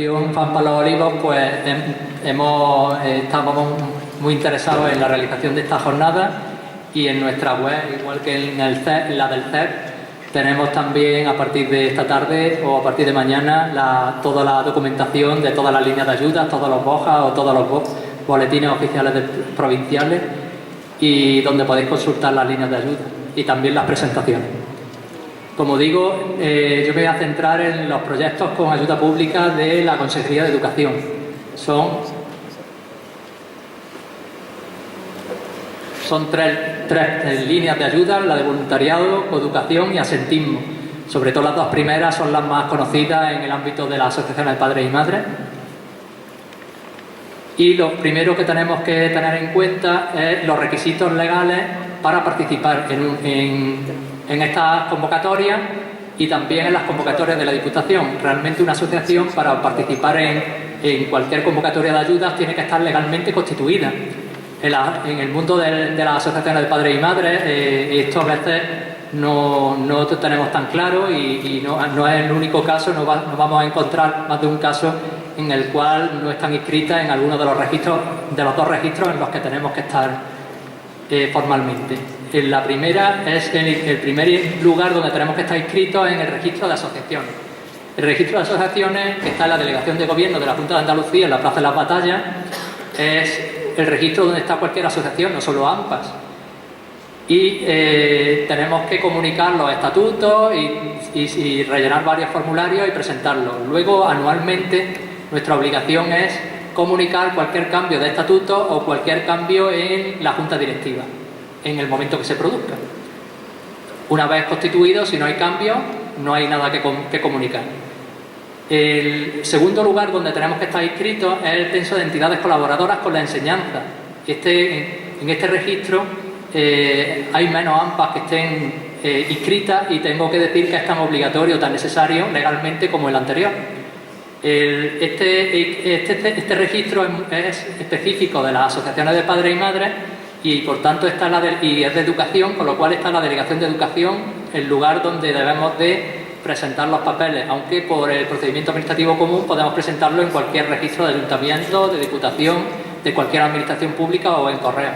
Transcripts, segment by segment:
Fundación FAN para los Olivos, pues estamos muy interesados en la realización de esta jornada, y en nuestra web, igual que en el CEP, la del CEP, tenemos también a partir de esta tarde o a partir de mañana toda la documentación de todas las líneas de ayuda, todos los BOJA o todos los boletines oficiales provinciales, y donde podéis consultar las líneas de ayuda y también las presentaciones. Como digo, yo me voy a centrar en los proyectos con ayuda pública de la Consejería de Educación. Son tres líneas de ayuda: la de voluntariado, coeducación y asentismo. Sobre todo las dos primeras son las más conocidas en el ámbito de las asociaciones de padres y madres. Y lo primero que tenemos que tener en cuenta es los requisitos legales para participar en estas convocatorias y también en las convocatorias de la Diputación. Realmente una asociación, para participar en cualquier convocatoria de ayudas, tiene que estar legalmente constituida. En el mundo de las asociaciones de padres y madres, esto a veces no tenemos tan claro, y no es el único caso. Nos vamos a encontrar más de un caso en el cual no están inscritas en alguno de los registros, de los dos registros en los que tenemos que estar formalmente. La primera es el primer lugar donde tenemos que estar inscritos, en el registro de asociaciones. El registro de asociaciones, que está en la Delegación de Gobierno de la Junta de Andalucía, en la Plaza de las Batallas, es el registro donde está cualquier asociación, no solo AMPAs. Y tenemos que comunicar los estatutos y rellenar varios formularios y presentarlos. Luego, anualmente, nuestra obligación es comunicar cualquier cambio de estatuto o cualquier cambio en la Junta Directiva, en el momento que se produzca. Una vez constituido, si no hay cambio, no hay nada que comunicar. El segundo lugar donde tenemos que estar inscritos es el censo de entidades colaboradoras con la enseñanza. En este registro hay menos AMPAs que estén inscritas, y tengo que decir que es tan obligatorio o tan necesario legalmente como el anterior. Este registro es específico de las asociaciones de padres y madres, y por tanto es de educación, con lo cual está la Delegación de Educación, el lugar donde debemos de presentar los papeles, aunque por el procedimiento administrativo común podemos presentarlo en cualquier registro de ayuntamiento, de diputación, de cualquier administración pública o en correo.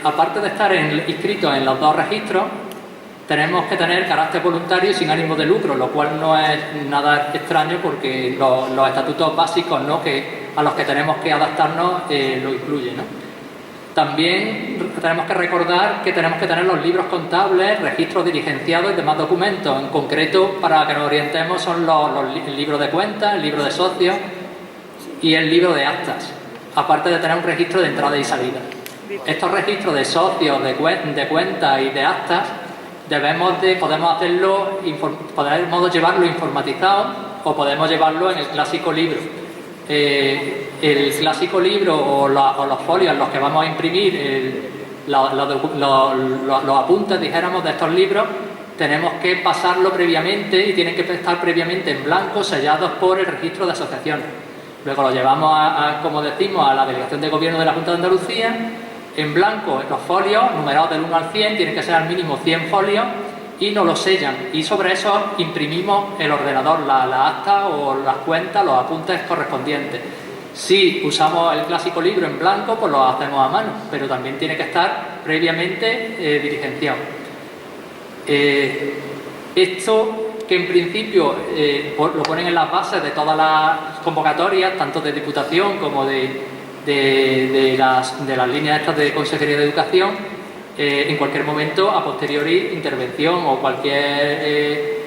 Aparte de estar inscritos en los dos registros, tenemos que tener carácter voluntario y sin ánimo de lucro, lo cual no es nada extraño, porque los estatutos básicos, ¿no?, a los que tenemos que adaptarnos lo incluyen, ¿no? También tenemos que recordar que tenemos que tener los libros contables, registros diligenciados y demás documentos. En concreto, para que nos orientemos, son el libro de cuentas, el libro de socios y el libro de actas, aparte de tener un registro de entrada y salida. Estos registros de socios, de cuentas y de actas podemos llevarlo informatizado, o podemos llevarlo en el clásico libro. El clásico libro o los folios en los que vamos a imprimir los apuntes, dijéramos, de estos libros, tenemos que pasarlo previamente, y tienen que estar previamente en blanco, sellados por el registro de asociaciones. Luego lo llevamos, como decimos, a la Delegación de Gobierno de la Junta de Andalucía, en blanco los folios, numerados del 1 al 100, tienen que ser al mínimo 100 folios, y nos los sellan, y sobre eso imprimimos el ordenador, la acta o las cuentas, los apuntes correspondientes. Si usamos el clásico libro en blanco, pues lo hacemos a mano, pero también tiene que estar previamente diligenciado. Esto, que en principio lo ponen en las bases de todas las convocatorias, tanto de Diputación como de las líneas estas de Consejería de Educación, en cualquier momento, a posteriori, intervención o cualquier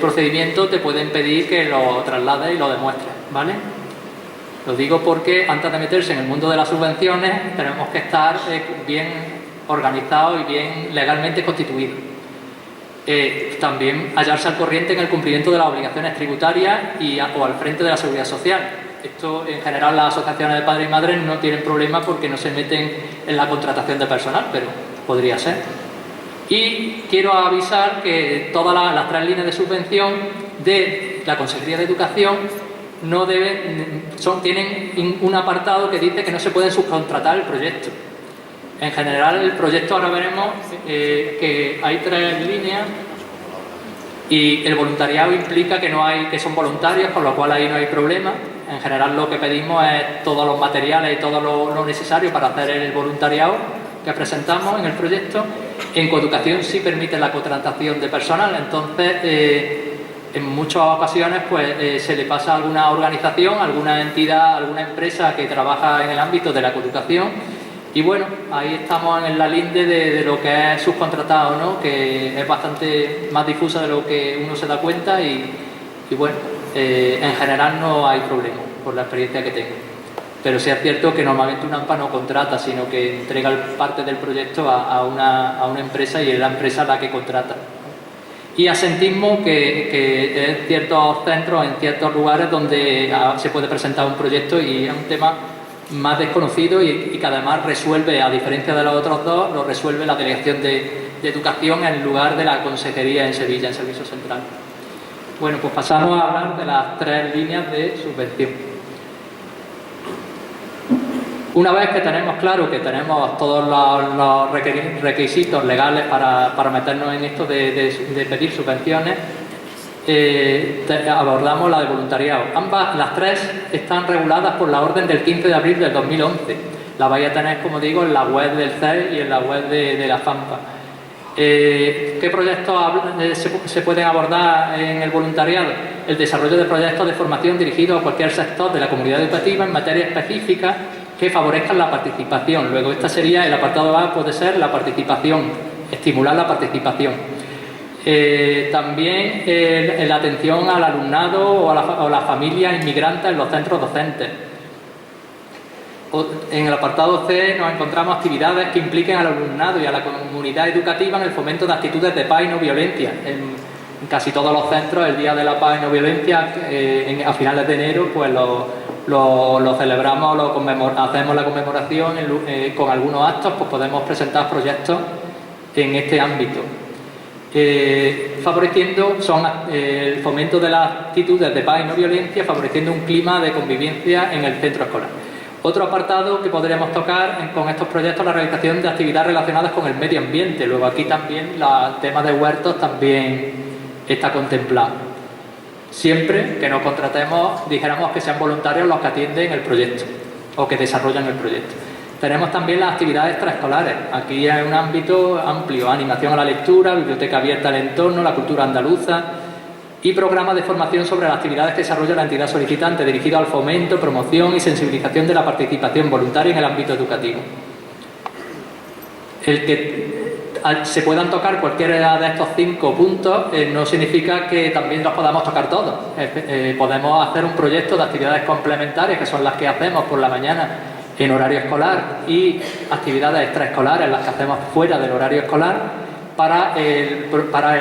procedimiento, te pueden pedir que lo traslades y lo demuestres, ¿vale? Lo digo porque antes de meterse en el mundo de las subvenciones tenemos que estar bien organizados y bien legalmente constituidos. También hallarse al corriente en el cumplimiento de las obligaciones tributarias o al frente de la seguridad social. Esto, en general, las asociaciones de padres y madres no tienen problema porque no se meten en la contratación de personal, pero podría ser. Y quiero avisar que todas las tres líneas de subvención de la Consejería de Educación tienen un apartado que dice que no se puede subcontratar el proyecto. En general, el proyecto, ahora veremos que hay tres líneas, Y el voluntariado implica que son voluntarios, con lo cual ahí no hay problema. En general lo que pedimos es todos los materiales y todo lo necesario para hacer el voluntariado que presentamos en el proyecto. En coeducación sí permite la contratación de personal, entonces en muchas ocasiones pues se le pasa a alguna organización, alguna entidad, alguna empresa que trabaja en el ámbito de la coeducación. Y bueno, ahí estamos en la linde de lo que es subcontratado, ¿no? Que es bastante más difusa de lo que uno se da cuenta y bueno, en general no hay problema por la experiencia que tengo. Pero sí es cierto que normalmente una AMPA no contrata, sino que entrega parte del proyecto a una empresa y es la empresa la que contrata. Y asentismo que en ciertos centros, en ciertos lugares donde se puede presentar un proyecto y es un tema más desconocido y que además resuelve, a diferencia de los otros dos, lo resuelve la Delegación de Educación en lugar de la Consejería en Sevilla, en Servicio Central. Bueno, pues pasamos a hablar de las 3 líneas de subvención. Una vez que tenemos claro que tenemos todos los requisitos legales para meternos en esto de pedir subvenciones, abordamos la de voluntariado. Las 3 están reguladas por la orden del 15 de abril del 2011. La vais a tener, como digo, en la web del CES y en la web de la FAMPA. ¿Qué proyectos se pueden abordar en el voluntariado? El desarrollo de proyectos de formación dirigidos a cualquier sector de la comunidad educativa en materia específica que favorezcan la participación. Luego, esta sería el apartado A, puede ser la participación, estimular la participación. También la atención al alumnado o a la familia inmigrante en los centros docentes. En el apartado C nos encontramos actividades que impliquen al alumnado y a la comunidad educativa en el fomento de actitudes de paz y no violencia. En casi todos los centros, el Día de la Paz y No Violencia, a finales de enero, pues lo celebramos, hacemos la conmemoración con algunos actos, pues podemos presentar proyectos en este ámbito. Favoreciendo el fomento de las actitudes de paz y no violencia, favoreciendo un clima de convivencia en el centro escolar. Otro apartado que podríamos tocar con estos proyectos es la realización de actividades relacionadas con el medio ambiente. Luego aquí también el tema de huertos también está contemplado. Siempre que nos contratemos, dijéramos que sean voluntarios los que atienden el proyecto o que desarrollan el proyecto. Tenemos también las actividades extraescolares. Aquí hay un ámbito amplio: animación a la lectura, biblioteca abierta al entorno, la cultura andaluza y programas de formación sobre las actividades que desarrolla la entidad solicitante dirigido al fomento, promoción y sensibilización de la participación voluntaria en el ámbito educativo. El que se puedan tocar cualquiera de estos 5 puntos no significa que también los podamos tocar todos. Podemos hacer un proyecto de actividades complementarias, que son las que hacemos por la mañana en horario escolar, y actividades extraescolares, las que hacemos fuera del horario escolar, para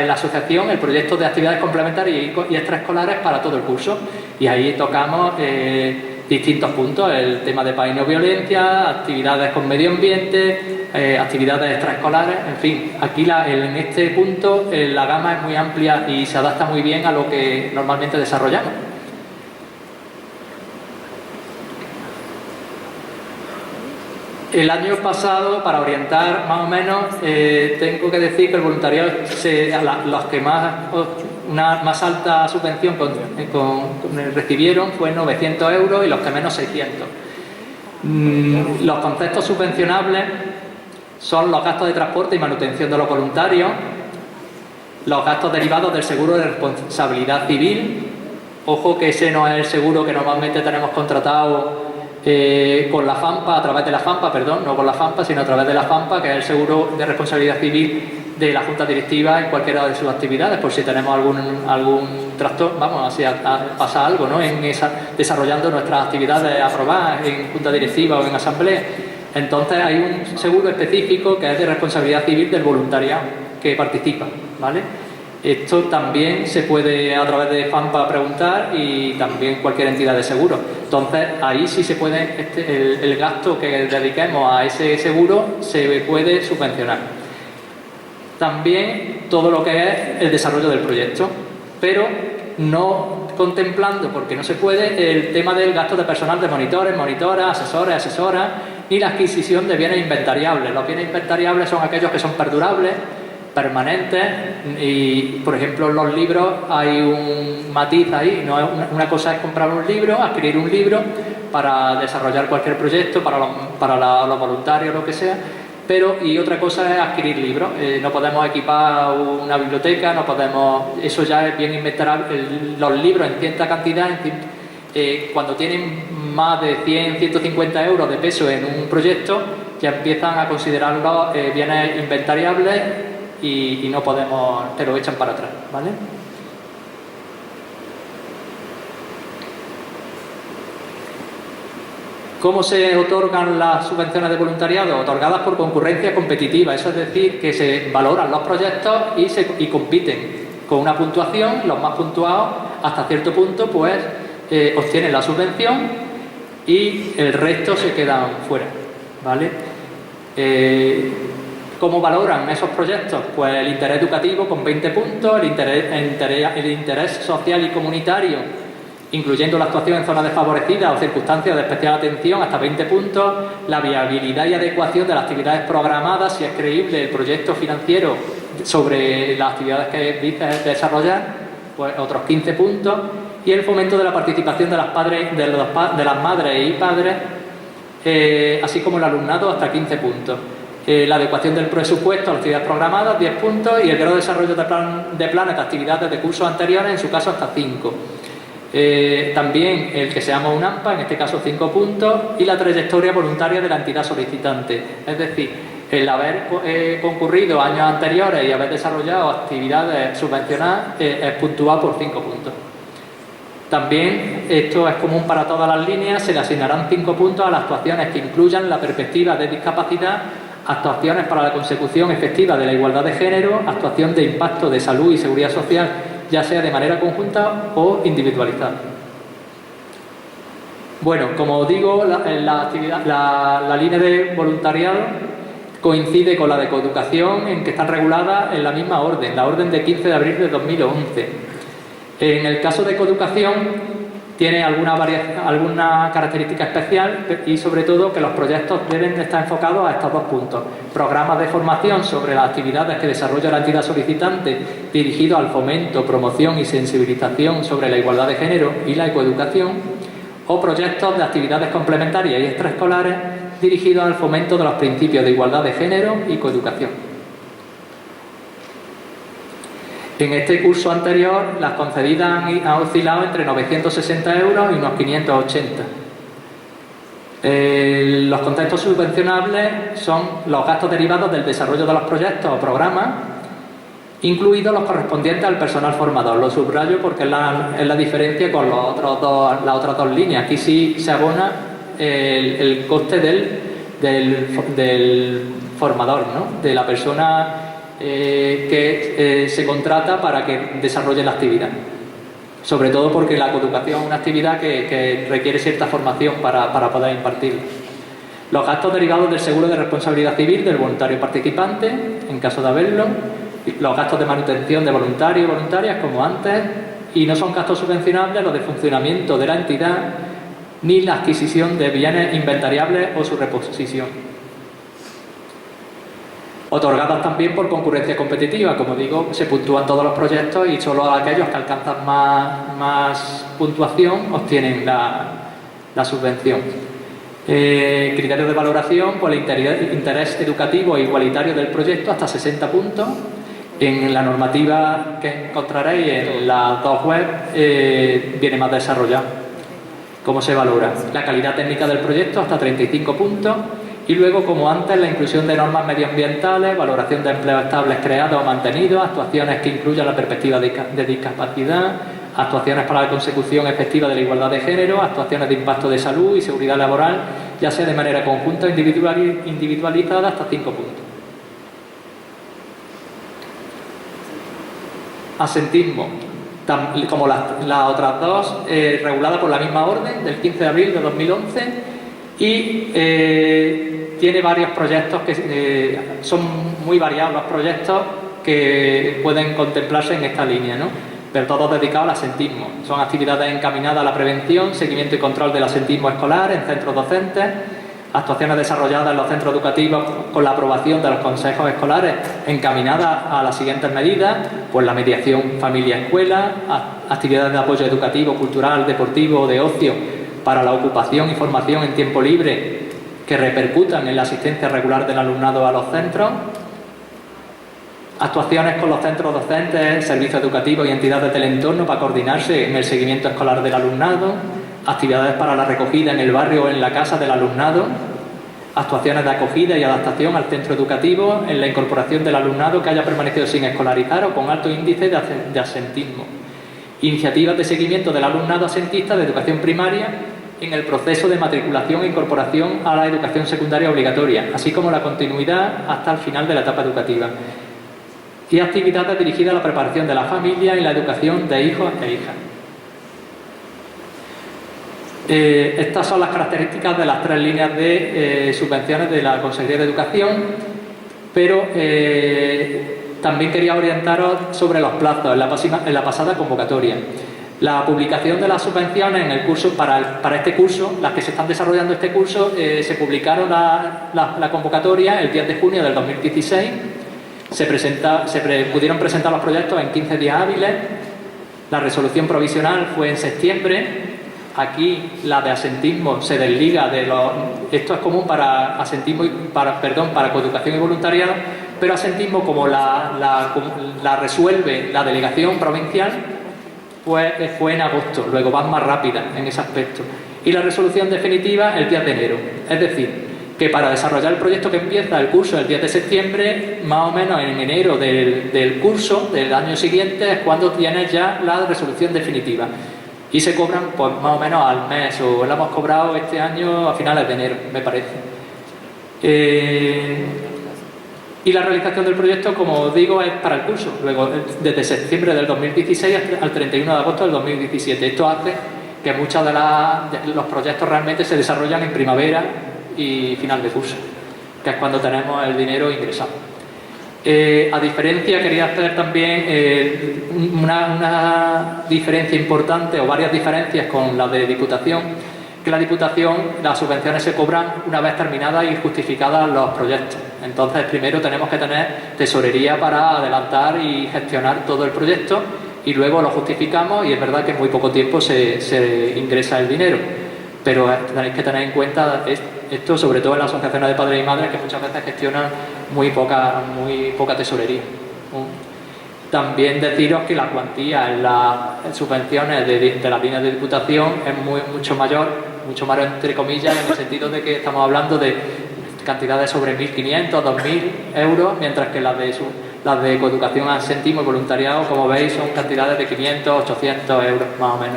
la asociación, el proyecto de actividades complementarias y extraescolares para todo el curso. Y ahí tocamos distintos puntos: el tema de paz y no violencia, actividades con medio ambiente, actividades extraescolares, en fin. Aquí en este punto la gama es muy amplia y se adapta muy bien a lo que normalmente desarrollamos. El año pasado, para orientar más o menos, tengo que decir que el voluntariado, los que más alta subvención recibieron fue 900 euros y los que menos 600. Los conceptos subvencionables son los gastos de transporte y manutención de los voluntarios, los gastos derivados del seguro de responsabilidad civil. Ojo que ese no es el seguro que normalmente tenemos contratado con la FAMPA, a través de la FAMPA, perdón, no con la FAMPA, sino a través de la FAMPA, que es el seguro de responsabilidad civil de la Junta Directiva en cualquiera de sus actividades, por si tenemos algún trastorno, vamos, si pasa algo, ¿no?, desarrollando nuestras actividades aprobadas en Junta Directiva o en Asamblea. Entonces hay un seguro específico que es de responsabilidad civil del voluntariado que participa, ¿vale? Esto también se puede a través de FAMPA preguntar, y también cualquier entidad de seguro. Entonces ahí sí se puede, el gasto que dediquemos a ese seguro se puede subvencionar. También todo lo que es el desarrollo del proyecto, pero no contemplando, porque no se puede, el tema del gasto de personal de monitores, monitoras, asesores, asesoras, ni la adquisición de bienes inventariables. Los bienes inventariables son aquellos que son perdurables, permanentes y, por ejemplo, en los libros hay un matiz ahí, no es una cosa es comprar un libro, adquirir un libro para desarrollar cualquier proyecto, para los voluntarios, lo que sea, y otra cosa es adquirir libros. No podemos equipar una biblioteca, no podemos, eso ya es bien inventarable. Los libros en cierta cantidad, cuando tienen más de 100, 150 euros de peso en un proyecto, ya empiezan a considerarlos bienes inventariables y no podemos, te lo echan para atrás, ¿vale? ¿Cómo se otorgan las subvenciones de voluntariado? Otorgadas por concurrencia competitiva, eso es decir, que se valoran los proyectos y compiten con una puntuación. Los más puntuados, hasta cierto punto, pues obtienen la subvención y el resto se quedan fuera, ¿vale? ¿Cómo valoran esos proyectos? Pues el interés educativo con 20 puntos, el interés social y comunitario, incluyendo la actuación en zonas desfavorecidas o circunstancias de especial atención, hasta 20 puntos, la viabilidad y adecuación de las actividades programadas, si es creíble el proyecto financiero sobre las actividades que dice desarrollar, pues otros 15 puntos, y el fomento de la participación de las madres y padres, así como el alumnado, hasta 15 puntos. La adecuación del presupuesto a las actividades programadas, 10 puntos, y el grado de desarrollo de planes de actividades de cursos anteriores, en su caso hasta 5. También el que seamos un AMPA, en este caso 5 puntos, y la trayectoria voluntaria de la entidad solicitante, es decir, el haber concurrido años anteriores y haber desarrollado actividades subvencionadas es puntuado por 5 puntos. También, esto es común para todas las líneas, se le asignarán 5 puntos a las actuaciones que incluyan la perspectiva de discapacidad, actuaciones para la consecución efectiva de la igualdad de género, actuación de impacto de salud y seguridad social, ya sea de manera conjunta o individualizada. Bueno, como digo, la línea de voluntariado coincide con la de coeducación en que están reguladas en la misma orden, la orden de 15 de abril de 2011. En el caso de coeducación tiene alguna característica especial y sobre todo que los proyectos deben estar enfocados a estos dos puntos. Programas de formación sobre las actividades que desarrolla la entidad solicitante dirigidos al fomento, promoción y sensibilización sobre la igualdad de género y la ecoeducación, o proyectos de actividades complementarias y extraescolares dirigidos al fomento de los principios de igualdad de género y coeducación. En este curso anterior, las concedidas han oscilado entre 960 euros y unos 580. Los contextos subvencionables son los gastos derivados del desarrollo de los proyectos o programas, incluidos los correspondientes al personal formador. Lo subrayo porque es la diferencia con las otras dos líneas. Aquí sí se abona el coste del formador, ¿no? De la persona que se contrata para que desarrolle la actividad. Sobre todo porque la coeducación es una actividad que requiere cierta formación para poder impartirla. Los gastos derivados del seguro de responsabilidad civil del voluntario participante, en caso de haberlo, los gastos de manutención de voluntarios y voluntarias, como antes, y no son gastos subvencionables los de funcionamiento de la entidad ni la adquisición de bienes inventariables o su reposición. Otorgadas también por concurrencia competitiva, como digo, se puntúan todos los proyectos y solo aquellos que alcanzan más puntuación obtienen la subvención. Criterios de valoración por el interés educativo e igualitario del proyecto, hasta 60 puntos. En la normativa que encontraréis en las dos webs viene más desarrollado. ¿Cómo se valora? La calidad técnica del proyecto, hasta 35 puntos. Y luego, como antes, la inclusión de normas medioambientales, valoración de empleos estables creados o mantenidos, actuaciones que incluyan la perspectiva de discapacidad, actuaciones para la consecución efectiva de la igualdad de género, actuaciones de impacto de salud y seguridad laboral, ya sea de manera conjunta o individualizada, hasta 5 puntos. Asentismo, como las otras dos, regulada por la misma orden del 15 de abril de 2011 y tiene varios proyectos que son muy variados los proyectos que pueden contemplarse en esta línea, ¿no? Pero todos dedicados al asentismo. Son actividades encaminadas a la prevención, seguimiento y control del asentismo escolar en centros docentes, Actuaciones desarrolladas en los centros educativos con la aprobación de los consejos escolares encaminadas a las siguientes medidas, pues la mediación familia-escuela, actividades de apoyo educativo, cultural, deportivo, de ocio, para la ocupación y formación en tiempo libre que repercutan en la asistencia regular del alumnado a los centros, actuaciones con los centros docentes, servicios educativos y entidades del entorno para coordinarse en el seguimiento escolar del alumnado, actividades para la recogida en el barrio o en la casa del alumnado, actuaciones de acogida y adaptación al centro educativo en la incorporación del alumnado que haya permanecido sin escolarizar o con alto índice de absentismo, iniciativas de seguimiento del alumnado asentista de educación primaria en el proceso de matriculación e incorporación a la educación secundaria obligatoria, así como la continuidad hasta el final de la etapa educativa, y actividades dirigidas a la preparación de la familia y la educación de hijos e hijas. Estas son las características de las 3 líneas de subvenciones de la Consejería de Educación, pero también quería orientaros sobre los plazos en la pasada convocatoria. La publicación de las subvenciones en el curso para este curso, las que se están desarrollando este curso, se publicaron la convocatoria el 10 de junio del 2016. Pudieron presentar los proyectos en 15 días hábiles. La resolución provisional fue en septiembre. Aquí la de asentismo se desliga de los... Esto es común para asentismo para coeducación y voluntariado, pero asentismo, como la resuelve la delegación provincial, pues fue en agosto. Luego van más rápidas en ese aspecto. Y la resolución definitiva el 10 de enero. Es decir, que para desarrollar el proyecto que empieza el curso el 10 de septiembre, más o menos en enero del curso del año siguiente es cuando tienes ya la resolución definitiva. Y se cobran pues más o menos al mes, o la hemos cobrado este año a finales de enero, me parece. Y la realización del proyecto, como digo, es para el curso. Luego, desde septiembre del 2016 al 31 de agosto del 2017. Esto hace que muchos de los proyectos realmente se desarrollan en primavera y final de curso, que es cuando tenemos el dinero ingresado. A diferencia, quería hacer también una diferencia importante, o varias diferencias con la de Diputación, que la Diputación, las subvenciones se cobran una vez terminadas y justificadas los proyectos. Entonces, primero tenemos que tener tesorería para adelantar y gestionar todo el proyecto, y luego lo justificamos, y es verdad que en muy poco tiempo se ingresa el dinero. Pero tenéis que tener en cuenta esto, sobre todo en las asociaciones de padres y madres, que muchas veces gestionan muy poca tesorería. También deciros que la cuantía en las subvenciones de las líneas de Diputación es mucho mayor entre comillas, en el sentido de que estamos hablando de cantidades sobre 1.500, 2.000 euros, mientras que las de coeducación, asentismo y voluntariado, como veis, son cantidades de 500, 800 euros más o menos.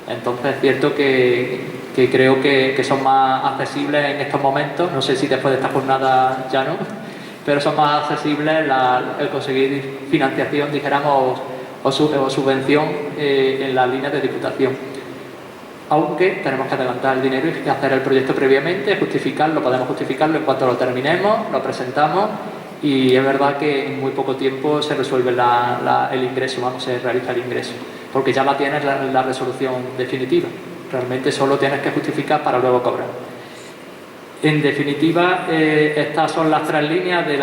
Entonces es cierto que creo que son más accesibles en estos momentos. No sé si después de esta jornada ya no, pero son más accesibles el conseguir financiación, dijéramos, o subvención en las líneas de Diputación. Aunque tenemos que adelantar el dinero y hacer el proyecto previamente, podemos justificarlo en cuanto lo terminemos, lo presentamos, y es verdad que en muy poco tiempo se resuelve el ingreso, se realiza el ingreso, porque ya tienes la resolución definitiva. Realmente solo tienes que justificar para luego cobrar. En definitiva, estas son las 3 líneas de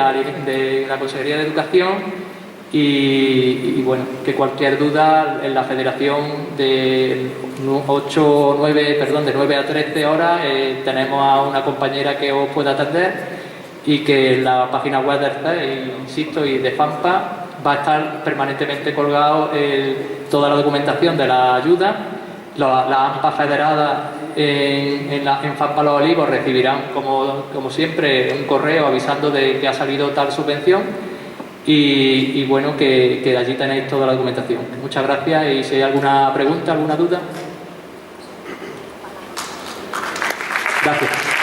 la Consejería de Educación, y bueno, que cualquier duda en la Federación de 9 a 13 horas tenemos a una compañera que os pueda atender, y que en la página web del CES, insisto, y de FAMPA va a estar permanentemente colgado toda la documentación de la ayuda. Las AMPA federadas en FAMPA Los Olivos recibirán, como siempre, un correo avisando de que ha salido tal subvención, y bueno, que allí tenéis toda la documentación. Muchas gracias, y si hay alguna pregunta, alguna duda. Gracias.